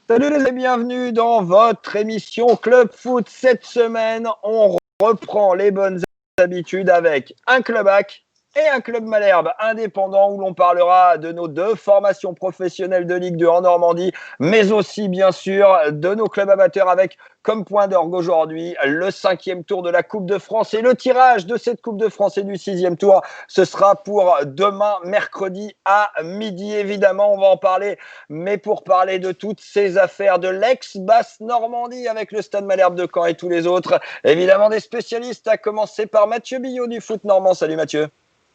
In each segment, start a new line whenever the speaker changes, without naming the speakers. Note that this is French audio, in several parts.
Salut les amis, bienvenue dans votre émission Club Foot. Cette semaine, on reprend les bonnes habitudes avec un club hack et un club Malherbe indépendant où l'on parlera de nos deux formations professionnelles de Ligue 2 en Normandie, mais aussi bien sûr de nos clubs amateurs avec comme point d'orgue aujourd'hui le 5e tour de la Coupe de France et le tirage de cette Coupe de France et du 6e tour. Ce sera pour demain, mercredi à midi. Évidemment, on va en parler, mais pour parler de toutes ces affaires de l'ex-Basse Normandie avec le Stade Malherbe de Caen et tous les autres, évidemment des spécialistes, à commencer par Mathieu Billot du foot normand. Salut Mathieu.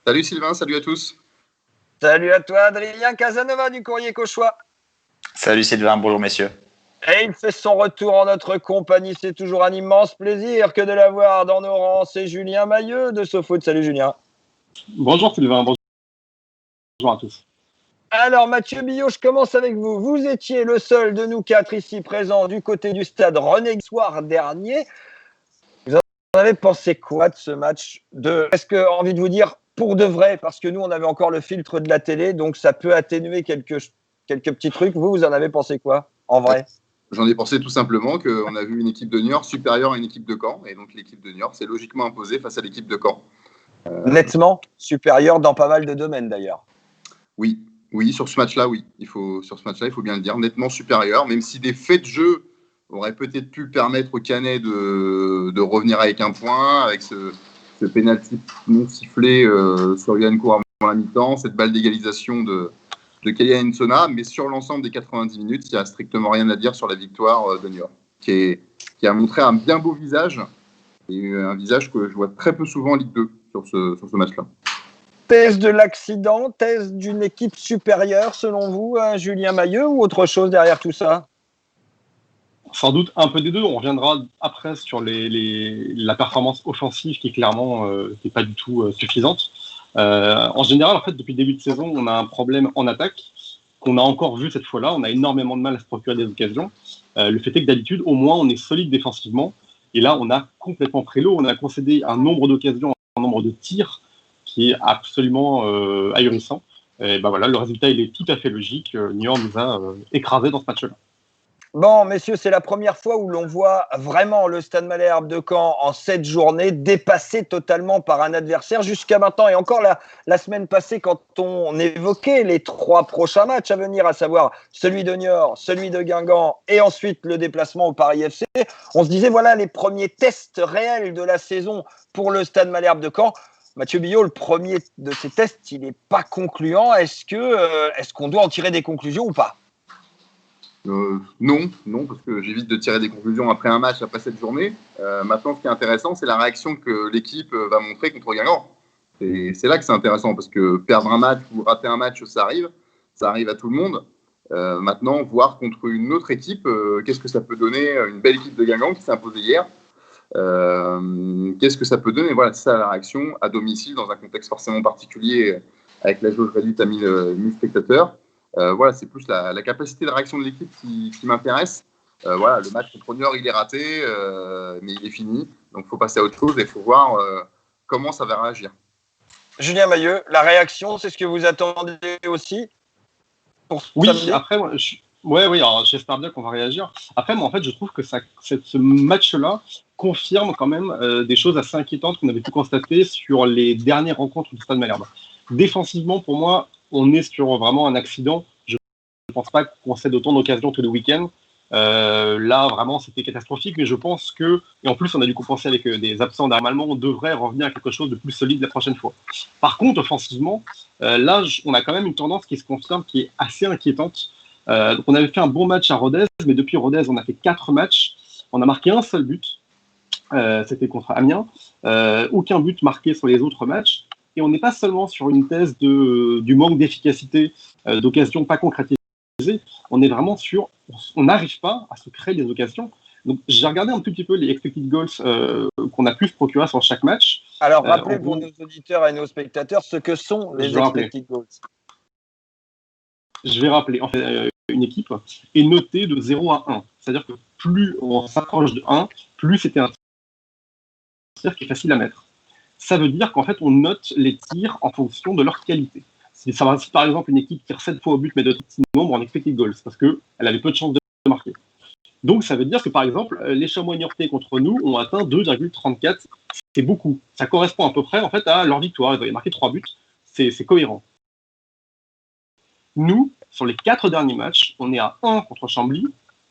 Salut Sylvain, salut à tous.
Salut à toi Adrien Casanova du Courrier Cauchois.
Salut Sylvain, bonjour messieurs.
Et il fait son retour en notre compagnie. C'est toujours un immense plaisir que de l'avoir dans nos rangs. C'est Julien Mailleux de SoFoot. Salut Julien.
Bonjour Sylvain, bonjour à tous.
Alors Mathieu Billot, je commence avec vous. Vous étiez le seul de nous quatre ici présents du côté du stade René soir dernier. Vous en avez pensé quoi de ce match Est-ce que envie de vous dire pour de vrai, parce que nous on avait encore le filtre de la télé, donc ça peut atténuer quelques petits trucs. Vous en avez pensé quoi en vrai?
J'en ai pensé tout simplement qu'on a vu une équipe de Niort supérieure à une équipe de Caen, et donc l'équipe de Niort s'est logiquement imposée face à l'équipe de Caen.
Nettement supérieure dans pas mal de domaines d'ailleurs.
Oui, sur ce match-là, oui. Il faut bien le dire, nettement supérieur, même si des faits de jeu auraient peut-être pu permettre au Canet de revenir avec un point, avec ce pénalty non sifflé sur Yann Cour avant la mi-temps, cette balle d'égalisation de Kylian Nsona, mais sur l'ensemble des 90 minutes, il n'y a strictement rien à dire sur la victoire de Niort, qui a montré un bien beau visage, et un visage que je vois très peu souvent en Ligue 2 sur ce match-là.
Thèse de l'accident, thèse d'une équipe supérieure selon vous, Julien Mailleux, ou autre chose derrière tout ça?
Sans doute un peu des deux. On reviendra après sur la performance offensive qui est clairement qui est pas du tout suffisante. En général, en fait, depuis le début de saison, on a un problème en attaque qu'on a encore vu cette fois-là. On a énormément de mal à se procurer des occasions. Le fait est que d'habitude, au moins, on est solide défensivement. Et là, on a complètement pris l'eau. On a concédé un nombre d'occasions, un nombre de tirs qui est absolument ahurissant. Et ben voilà, le résultat, il est tout à fait logique. Niort nous a écrasés dans ce match-là.
Bon, messieurs, c'est la première fois où l'on voit vraiment le Stade Malherbe de Caen en 7 journées dépassé totalement par un adversaire jusqu'à maintenant. Et encore la semaine passée, quand on évoquait les 3 prochains matchs à venir, à savoir celui de Niort, celui de Guingamp et ensuite le déplacement au Paris FC, on se disait voilà les premiers tests réels de la saison pour le Stade Malherbe de Caen. Mathieu Billot, le premier de ces tests, il n'est pas concluant. Est-ce qu'on doit en tirer des conclusions ou pas?
Non, parce que j'évite de tirer des conclusions après un match, après cette journée. Maintenant, ce qui est intéressant, c'est la réaction que l'équipe va montrer contre Guingamp. Et c'est là que c'est intéressant, parce que perdre un match ou rater un match, ça arrive à tout le monde. Maintenant, voir contre une autre équipe, qu'est-ce que ça peut donner, une belle équipe de Guingamp qui s'est imposée hier. Qu'est-ce que ça peut donner? Voilà, c'est ça la réaction à domicile, dans un contexte forcément particulier, avec la jauge réduite à 1000 spectateurs. Voilà, c'est plus la capacité de réaction de l'équipe qui m'intéresse. Voilà, le match contre Niort, il est raté, mais il est fini. Donc, il faut passer à autre chose et il faut voir comment ça va réagir.
Julien Mailleux, la réaction, c'est ce que vous attendez aussi pour
Oui,
samedi?
après, oui, alors j'espère bien qu'on va réagir. Après, moi, en fait, je trouve que ce match-là confirme quand même des choses assez inquiétantes qu'on avait pu constater sur les dernières rencontres du Stade Malherbe. Défensivement, pour moi, on est sur vraiment un accident. Je ne pense pas qu'on cède autant d'occasions tous les week-ends. Là, vraiment, c'était catastrophique, mais je pense que, et en plus, on a dû compenser avec des absents. Normalement, on devrait revenir à quelque chose de plus solide la prochaine fois. Par contre, offensivement, là, on a quand même une tendance qui se confirme, qui est assez inquiétante. Donc on avait fait un bon match à Rodez, mais depuis Rodez, on a fait 4 matchs. On a marqué un seul but, c'était contre Amiens. Aucun but marqué sur les autres matchs. Et on n'est pas seulement sur une thèse du manque d'efficacité, d'occasions pas concrétisées. On est vraiment sur, on n'arrive pas à se créer des occasions. Donc j'ai regardé un tout petit peu les expected goals qu'on a pu se procurer sur chaque match.
Alors rappelez pour nos auditeurs et nos spectateurs ce que sont les expected goals.
Je vais rappeler. En fait, une équipe est notée de 0 à 1. C'est-à-dire que plus on s'approche de 1, plus c'était un tir qui est facile à mettre. Ça veut dire qu'en fait, on note les tirs en fonction de leur qualité. Si par exemple une équipe tire 7 fois au but mais de petit nombre, on expected goals parce qu'elle avait peu de chances de marquer. Donc, ça veut dire que, par exemple, les Chamois-Niortais contre nous ont atteint 2,34. C'est beaucoup. Ça correspond à peu près, en fait, à leur victoire. Ils avaient marqué 3 buts. C'est cohérent. Nous, sur les 4 derniers matchs, on est à 1 contre Chambly.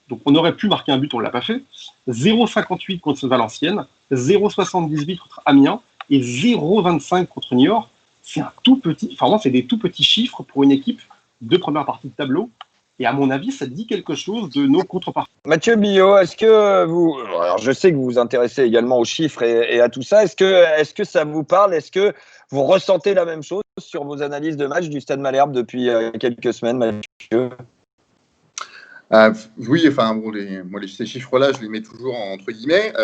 Donc, on aurait pu marquer un but, on ne l'a pas fait. 0,58 contre Valenciennes, 0,78 contre Amiens et 0,25 contre Niort. C'est un tout petit, enfin, vraiment, c'est des tout petits chiffres pour une équipe de première partie de tableau. Et à mon avis, ça dit quelque chose de nos contreparties.
Mathieu Billot, est-ce que vous, alors je sais que vous vous intéressez également aux chiffres et à tout ça, est-ce que ça vous parle? Est-ce que vous ressentez la même chose sur vos analyses de match du Stade Malherbe depuis quelques semaines, Mathieu?
Oui, enfin, bon, ces chiffres-là, je les mets toujours entre guillemets.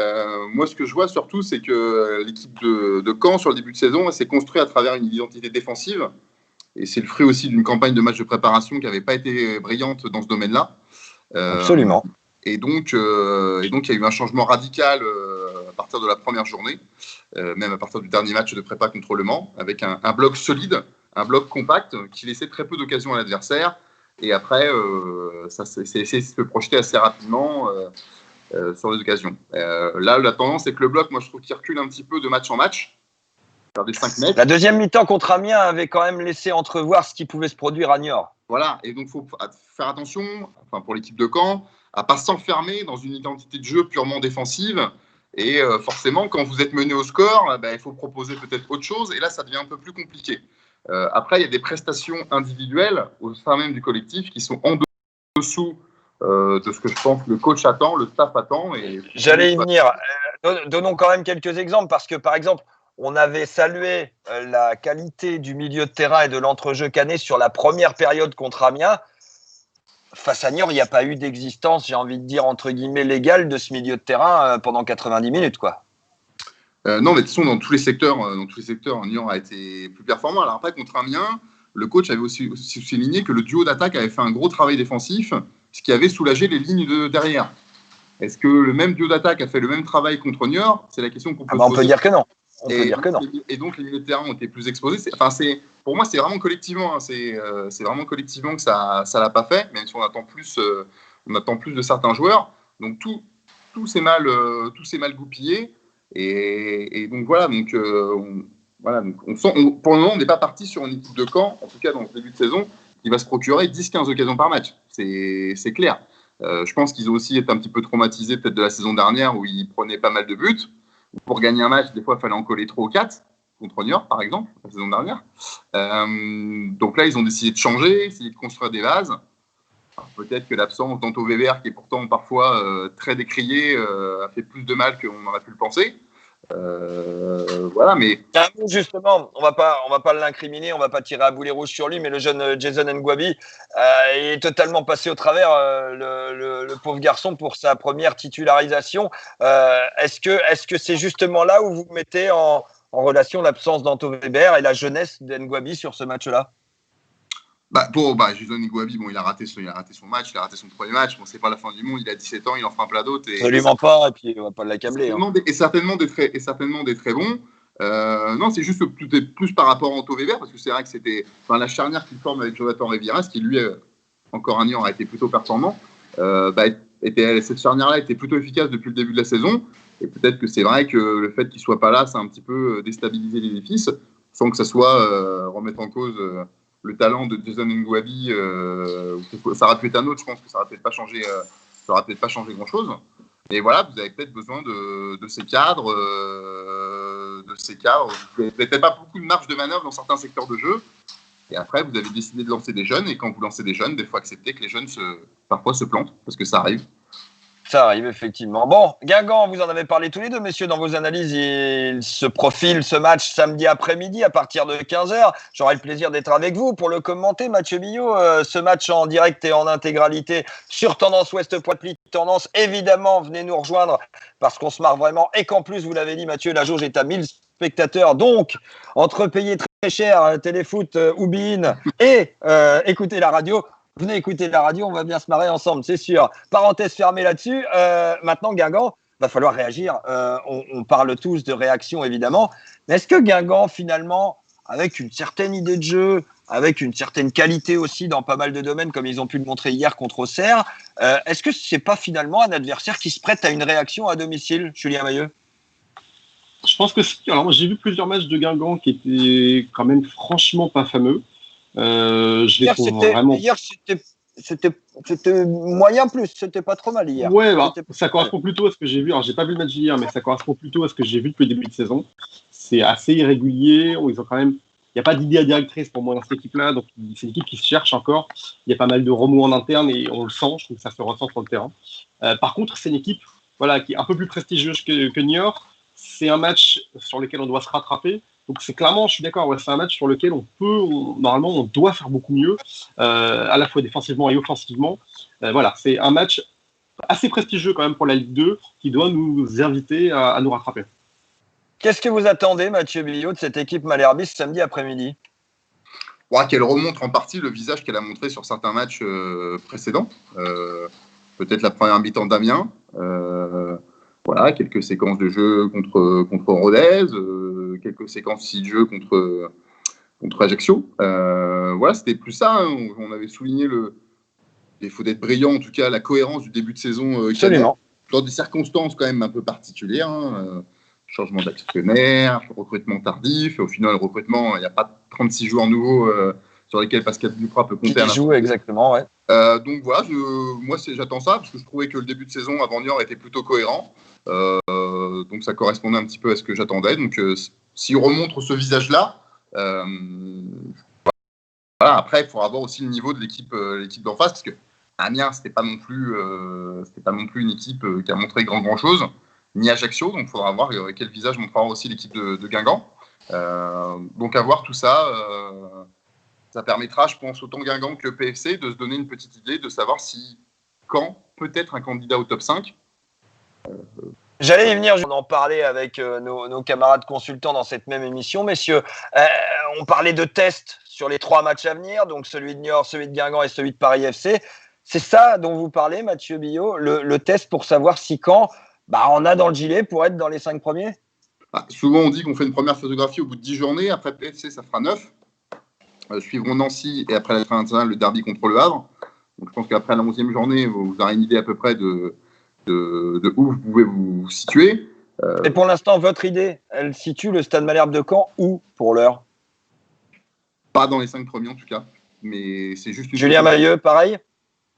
Moi, ce que je vois surtout, c'est que l'équipe de Caen, sur le début de saison, elle s'est construite à travers une identité défensive. Et c'est le fruit aussi d'une campagne de match de préparation qui n'avait pas été brillante dans ce domaine-là.
Absolument.
Et donc, il y a eu un changement radical à partir de la première journée, même à partir du dernier match de prépa contre Le Mans, avec un bloc solide, un bloc compact qui laissait très peu d'occasions à l'adversaire. Et après, ça s'est essayé de se projeter assez rapidement sur les occasions. Là, la tendance, c'est que le bloc, moi, je trouve qu'il recule un petit peu de match en match. Des 5 mètres.
La deuxième mi-temps contre Amiens avait quand même laissé entrevoir ce qui pouvait se produire à Niort.
Voilà, et donc il faut faire attention, enfin, pour l'équipe de Caen, à ne pas s'enfermer dans une identité de jeu purement défensive. Et forcément, quand vous êtes mené au score, il faut proposer peut-être autre chose. Et là, ça devient un peu plus compliqué. Après, il y a des prestations individuelles au sein même du collectif qui sont en dessous de ce que je pense que le coach attend, le staff attend.
J'allais y venir. Donnons quand même quelques exemples parce que, par exemple, on avait salué la qualité du milieu de terrain et de l'entrejeu canet sur la première période contre Amiens. Face à Niort, il n'y a pas eu d'existence, j'ai envie de dire, entre guillemets, légale de ce milieu de terrain pendant 90 minutes, quoi.
Non, mais de toute façon, dans tous les secteurs, Niort a été plus performant. Alors après, contre Amiens, le coach avait aussi souligné que le duo d'attaque avait fait un gros travail défensif, ce qui avait soulagé les lignes de derrière. Est-ce que le même duo d'attaque a fait le même travail contre Niort? C'est la question qu'on peut se poser.
On peut dire que non.
Et donc, les milieux de terrain ont été plus exposés. Pour moi, c'est vraiment collectivement. C'est vraiment collectivement que ça l'a pas fait, même si on attend plus de certains joueurs. Donc, tout s'est mal goupillé. Et donc, voilà. Donc, pour le moment, on n'est pas parti sur une équipe de Caen, en tout cas dans le début de saison, qui va se procurer 10-15 occasions par match. C'est clair. Je pense qu'ils ont aussi été un petit peu traumatisés peut-être de la saison dernière où ils prenaient pas mal de buts. Pour gagner un match, des fois, il fallait en coller 3 ou 4, contre Niort, par exemple, la saison dernière. Donc là, ils ont décidé de changer, essayer de construire des vases. Alors, peut-être que l'absence d'Anto Weber, qui est pourtant parfois très décrié, a fait plus de mal qu'on aurait pu le penser. Voilà, mais
justement, on va pas l'incriminer, on va pas tirer à boulet rouge sur lui, mais le jeune Jason Ngwabi est totalement passé au travers, le pauvre garçon, pour sa première titularisation. Est-ce que c'est justement là où vous mettez en relation l'absence d'Anto Weber et la jeunesse d'Ngwabi sur ce match-là?
Jason Ngwabi, il a raté son match, il a raté son premier match. Bon, c'est pas la fin du monde, il a 17 ans, il en fera plein d'autres.
Absolument pas, et puis on va pas l'accabler.
Et certainement des très bons. Non, c'est juste que tout est plus par rapport à Anto Weber, parce que c'est vrai que c'était la charnière qu'il forme avec Jonathan Riviras, qui lui, encore un an, a été plutôt performant. Cette charnière-là était plutôt efficace depuis le début de la saison. Et peut-être que c'est vrai que le fait qu'il soit pas là, ça a un petit peu déstabilisé l'édifice, sans que ça soit remettre en cause le talent de Jason Ngwabi. Ça aurait pu être un autre, je pense que ça n'aurait peut-être pas changé grand-chose. Mais voilà, vous avez peut-être besoin de ces cadres. Vous n'avez peut-être pas beaucoup de marge de manœuvre dans certains secteurs de jeu. Et après, vous avez décidé de lancer des jeunes. Et quand vous lancez des jeunes, des fois, acceptez que les jeunes parfois se plantent, parce que ça arrive.
Ça arrive, effectivement. Bon, Guingamp, vous en avez parlé tous les deux, messieurs, dans vos analyses. Il se profile ce match samedi après-midi à partir de 15h. J'aurai le plaisir d'être avec vous pour le commenter. Mathieu Billot, ce match en direct et en intégralité sur Tendance Ouest Poitou. Tendance, évidemment, venez nous rejoindre parce qu'on se marre vraiment. Et qu'en plus, vous l'avez dit, Mathieu, la jauge est à 1000 spectateurs. Donc, entre payer très cher Téléfoot ou Bein et écouter la radio, venez écouter la radio, on va bien se marrer ensemble, c'est sûr. Parenthèse fermée là-dessus. Maintenant, Guingamp, va falloir réagir. On parle tous de réaction, évidemment. Mais est-ce que Guingamp, finalement, avec une certaine idée de jeu, avec une certaine qualité aussi dans pas mal de domaines, comme ils ont pu le montrer hier contre Auxerre. Est-ce que c'est pas finalement un adversaire qui se prête à une réaction à domicile, Julien Mailleux?
Je pense que si. Alors, moi, j'ai vu plusieurs matchs de Guingamp qui étaient quand même franchement pas fameux. Je les trouve vraiment.
Hier, c'était moyen plus. C'était pas trop mal hier.
Ouais, ça correspond plutôt à ce que j'ai vu. Alors, j'ai pas vu le match d'hier, mais ça correspond plutôt à ce que j'ai vu depuis le début de saison. C'est assez irrégulier. Ils ont quand même. Il n'y a pas d'idée directrice pour moi dans cette équipe-là. Donc, c'est une équipe qui se cherche encore. Il y a pas mal de remous en interne et on le sent. Je trouve que ça se ressent sur le terrain. Par contre, c'est une équipe qui est un peu plus prestigieuse que Niort. C'est un match sur lequel on doit se rattraper. Donc, c'est clairement, je suis d'accord, c'est un match sur lequel normalement, on doit faire beaucoup mieux, à la fois défensivement et offensivement. C'est un match assez prestigieux quand même pour la Ligue 2 qui doit nous inviter à nous rattraper.
Qu'est-ce que vous attendez, Mathieu Billot, de cette équipe malherbiste samedi après-midi?
Qu'elle remonte en partie le visage qu'elle a montré sur certains matchs précédents. Peut-être la première mi-temps d'Amiens. Quelques séquences de jeu contre Rodez, quelques séquences aussi de jeu contre Ajaccio. C'était plus ça. Hein. On avait souligné il faut d'être brillant, en tout cas la cohérence du début de saison.
Absolument.
Dans des circonstances quand même un peu particulières. Hein. Changement d'actionnaire, recrutement tardif. Au final, le recrutement, il n'y a pas 36 joueurs nouveaux sur lesquels Pascal Duprat peut compter.
Qui joue exactement, ouais.
Donc voilà, moi j'attends ça parce que je trouvais que le début de saison avant Niort était plutôt cohérent. Donc ça correspondait un petit peu à ce que j'attendais. Donc s'il remontre ce visage-là, après il faudra voir aussi le niveau de l'équipe d'en face parce que Amiens c'était pas non plus une équipe qui a montré grand chose, ni Ajaccio. Donc il faudra voir quel visage montrera aussi l'équipe de Guingamp. Donc à voir tout ça. Ça permettra, je pense, autant Guingamp que le PFC de se donner une petite idée, de savoir quand peut-être un candidat au top 5.
J'allais y venir, on en parlait avec nos camarades consultants dans cette même émission, messieurs. On parlait de tests sur les 3 matchs à venir, donc celui de Niort, celui de Guingamp et celui de Paris FC. C'est ça dont vous parlez, Mathieu Billot, le test pour savoir si Caen on a dans le gilet pour être dans les 5 premiers?
Souvent, on dit qu'on fait une première photographie au bout de 10 journées. Après PFC, ça fera 9. Suivront Nancy et après la fin internationale, le derby contre le Havre. Donc je pense qu'après la 11e journée, vous aurez une idée à peu près de où vous pouvez vous situer.
Et pour l'instant, votre idée, elle situe le Stade Malherbe de Caen où pour l'heure?
Pas dans les 5 premiers en tout cas. Mais c'est juste une
Julien Mailleux, pareil?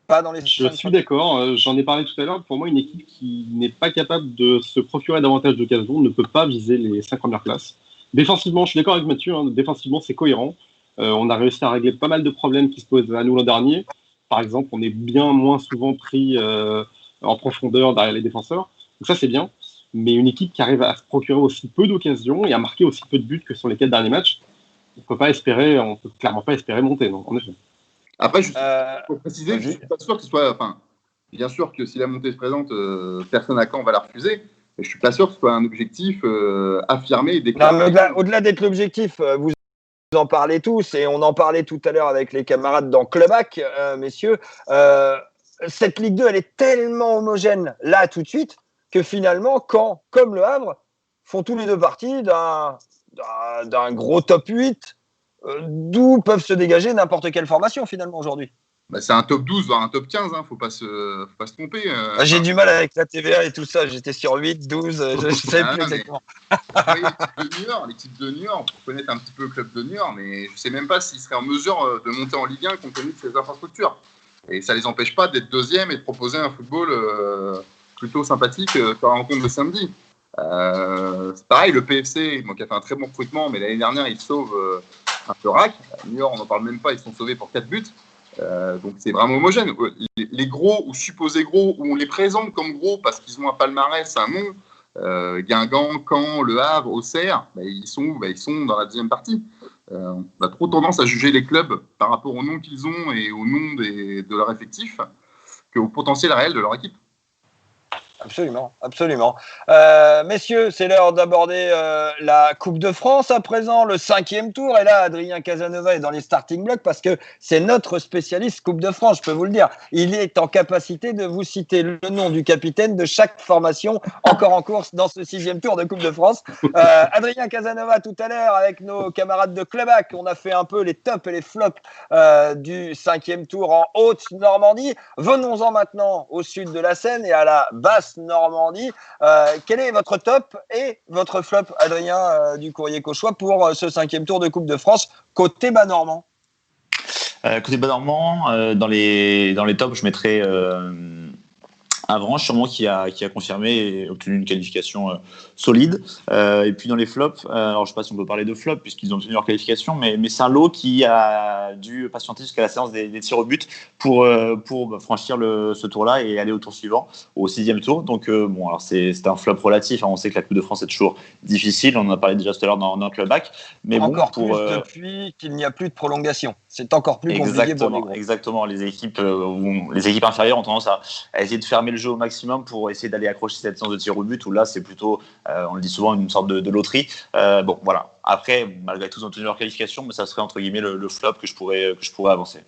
Pas dans les 5
Je suis d'accord, j'en ai parlé tout à l'heure. Pour moi, une équipe qui n'est pas capable de se procurer davantage d'occasions ne peut pas viser les 5 premières places. Défensivement, je suis d'accord avec Mathieu, défensivement, c'est cohérent. On a réussi à régler pas mal de problèmes qui se posent à nous l'an dernier. Par exemple, on est bien moins souvent pris en profondeur derrière les défenseurs. Donc ça, c'est bien. Mais une équipe qui arrive à se procurer aussi peu d'occasions et à marquer aussi peu de buts que sur les 4 derniers matchs, on peut clairement pas espérer monter, non, en effet.
Après, pour préciser, je ne suis pas sûr que ce soit... bien sûr que si la montée se présente, personne à Caen va la refuser. Mais je ne suis pas sûr que ce soit un objectif affirmé et déclaré.
Au-delà d'être l'objectif, vous en parlez tous, et on en parlait tout à l'heure avec les camarades dans Clubac, messieurs. Cette Ligue 2, elle est tellement homogène, là, tout de suite, que finalement, Caen, comme le Havre, font tous les deux partie d'un gros top 8, d'où peuvent se dégager n'importe quelle formation, finalement, aujourd'hui.
C'est un top 12, voire un top 15, faut pas se tromper.
J'ai du mal avec la TVA et tout ça, j'étais sur 8, 12, je ne sais plus exactement.
L'équipe de Niort, pour connaître un petit peu le club de Niort, mais je ne sais même pas s'ils seraient en mesure de monter en Ligue 1 compte tenu de ces infrastructures. Et ça ne les empêche pas d'être deuxième et de proposer un football plutôt sympathique sur la rencontre de samedi. C'est pareil, le PFC, qui a fait un très bon recrutement, mais l'année dernière, il sauve un peu rack. Niort, on n'en parle même pas, ils sont sauvés pour 4 buts. Donc c'est vraiment homogène. Les gros ou supposés gros, où on les présente comme gros parce qu'ils ont un palmarès, un nom, Guingamp, Caen, Le Havre, Auxerre, ils sont dans la deuxième partie. On a trop tendance à juger les clubs par rapport au nom qu'ils ont et au nom de leur effectif qu'au potentiel réel de leur équipe.
Absolument, absolument. Messieurs, c'est l'heure d'aborder la Coupe de France à présent, le 5e tour. Et là, Adrien Casanova est dans les starting blocks parce que c'est notre spécialiste Coupe de France, je peux vous le dire. Il est en capacité de vous citer le nom du capitaine de chaque formation encore en course dans ce 6e tour de Coupe de France. Adrien Casanova, tout à l'heure, avec nos camarades de Clubac, on a fait un peu les tops et les flops du 5e tour en Haute-Normandie. Venons-en maintenant au sud de la Seine et à la Basse-Normandie. Quel est votre top et votre flop, Adrien du Courrier Cauchois, pour ce 5e tour de Coupe de France côté bas-normand?
Côté bas-normand, dans les tops, je mettrais Avranches, sûrement, qui a confirmé et obtenu une qualification solide. Et puis dans les flops, alors je ne sais pas si on peut parler de flop puisqu'ils ont obtenu leur qualification, mais Saint-Lô qui a dû patienter jusqu'à la séance des tirs au but pour franchir ce tour-là et aller au tour suivant, au 6e tour. Donc bon, alors c'est un flop relatif. On sait que la Coupe de France est toujours difficile. On en a parlé déjà tout à l'heure dans le Clubac. Mais
encore
bon,
plus depuis qu'il n'y a plus de prolongation. C'est encore plus compliqué pour les gros.
Exactement. Les équipes inférieures ont tendance à essayer de fermer le jeu au maximum pour essayer d'aller accrocher cette séance de tir au but où là c'est plutôt, on le dit souvent, une sorte de loterie. Bon voilà. Après, malgré tout, ils ont tenu leur qualification, mais ça serait entre guillemets le flop que je pourrais avancer.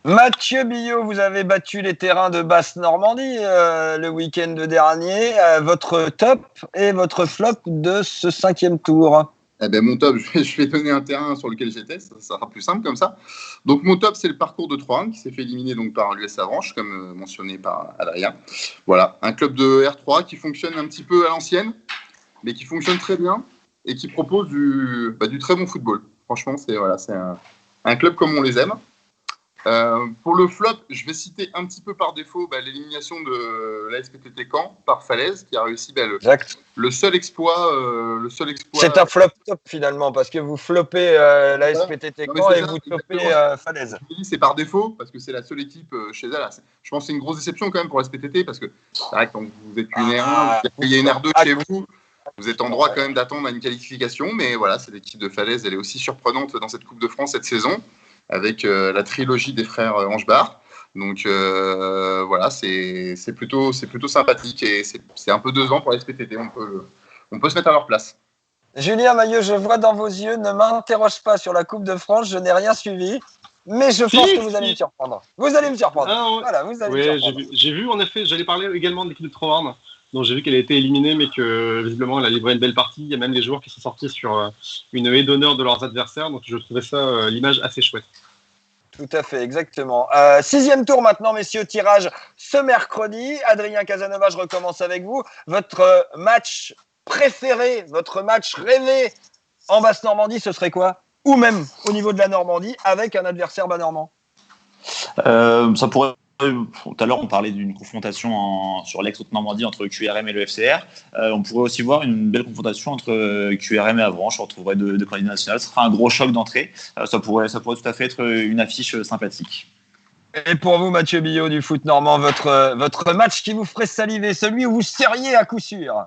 Mathieu Billot, vous avez battu les terrains de Basse-Normandie le week-end dernier. Votre top et votre flop de ce 5e tour?
Eh ben, mon top, je vais donner un terrain sur lequel j'étais, ça sera plus simple comme ça. Donc mon top, c'est le parcours de Troyes qui s'est fait éliminer donc par l'US Avranches, comme mentionné par Adrien. Voilà, un club de R3 qui fonctionne un petit peu à l'ancienne, mais qui fonctionne très bien et qui propose du très bon football. Franchement, c'est un club comme on les aime. Pour le flop, je vais citer un petit peu par défaut l'élimination de la SPTT Caen par Falaise, qui a réussi le seul exploit.
C'est un flop top finalement, parce que vous floppez la SPTT Caen et vous topez Falaise.
Je dis c'est par défaut, parce que c'est la seule équipe chez elle. Je pense que c'est une grosse déception quand même pour la SPTT, parce que c'est vrai que quand vous êtes une R1, vous payez une R2 chez vous. Vous êtes en droit quand même d'attendre à une qualification, mais voilà, c'est l'équipe de Falaise, elle est aussi surprenante dans cette Coupe de France cette saison, avec la trilogie des frères Angebar. Donc voilà, c'est plutôt sympathique et c'est un peu décevant pour la SPTT. On peut se mettre à leur place.
Julien Maillot, je vois dans vos yeux, ne m'interroge pas sur la Coupe de France, je n'ai rien suivi, mais je pense que vous allez me surprendre. Vous allez me surprendre.
Ah, ouais.
Voilà, vous allez me surprendre.
J'ai vu, en effet, j'allais parler également de l'équipe de Trovarne. Donc j'ai vu qu'elle a été éliminée, mais que visiblement elle a livré une belle partie. Il y a même des joueurs qui sont sortis sur une haie d'honneur de leurs adversaires. Donc je trouvais ça l'image assez chouette.
Tout à fait, exactement. 6e tour maintenant, messieurs, tirage ce mercredi. Adrien Casanova, je recommence avec vous. Votre match préféré, votre match rêvé en Basse-Normandie, ce serait quoi? Ou même au niveau de la Normandie, avec un adversaire bas-normand?
Ça pourrait. Tout à l'heure, on parlait d'une confrontation sur l'ex-Haute-Normandie entre QRM et le FCR. On pourrait aussi voir une belle confrontation entre QRM et Avranches. On retrouverait deux candidats nationaux. Ce sera un gros choc d'entrée. Ça pourrait tout à fait être une affiche sympathique.
Et pour vous, Mathieu Billot du foot normand, votre match qui vous ferait saliver, celui où vous seriez à coup sûr?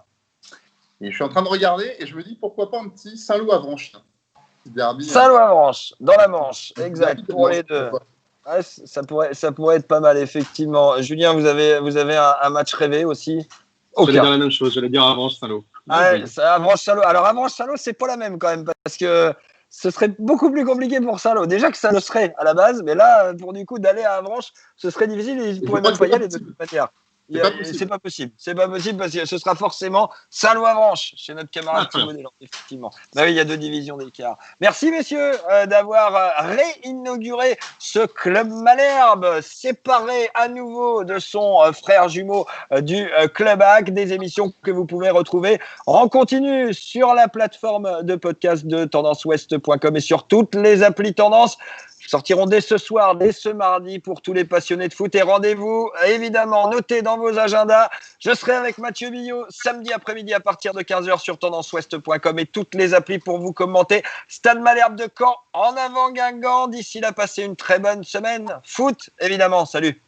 Et je suis en train de regarder et je me dis pourquoi pas un petit Saint-Lô-Avranches.
Saint-Lô-Avranches, dans la Manche, exact, pour les deux. Ouais, ça pourrait être pas mal, effectivement. Julien, vous avez un match rêvé aussi?
J'allais dire la même chose, j'allais dire Avranches-Saint-Lô.
Avranches-Saint-Lô. Alors, Avranches-Saint-Lô, c'est pas la même quand même, parce que ce serait beaucoup plus compliqué pour Saint-Lô. Déjà que ça le serait à la base, mais là, pour du coup, d'aller à Avranches, ce serait difficile et ils pourraient même pas y aller de toute manière. C'est pas possible. C'est pas possible parce que ce sera forcément Saint-Lô-Avranches chez notre camarade Thibaut, effectivement. Bah oui, il y a 2 divisions d'écart. Merci messieurs d'avoir réinauguré ce club Malherbe, séparé à nouveau de son frère jumeau du Clubac, des émissions que vous pouvez retrouver en continu sur la plateforme de podcast de tendanceouest.com et sur toutes les applis Tendance. Sortiront dès ce soir, dès ce mardi pour tous les passionnés de foot. Et rendez-vous, évidemment, notez dans vos agendas. Je serai avec Mathieu Billot samedi après-midi à partir de 15h sur tendanceouest.com et toutes les applis pour vous commenter. Stade Malherbe de Caen, en avant Guingamp. D'ici là, passez une très bonne semaine. Foot, évidemment. Salut.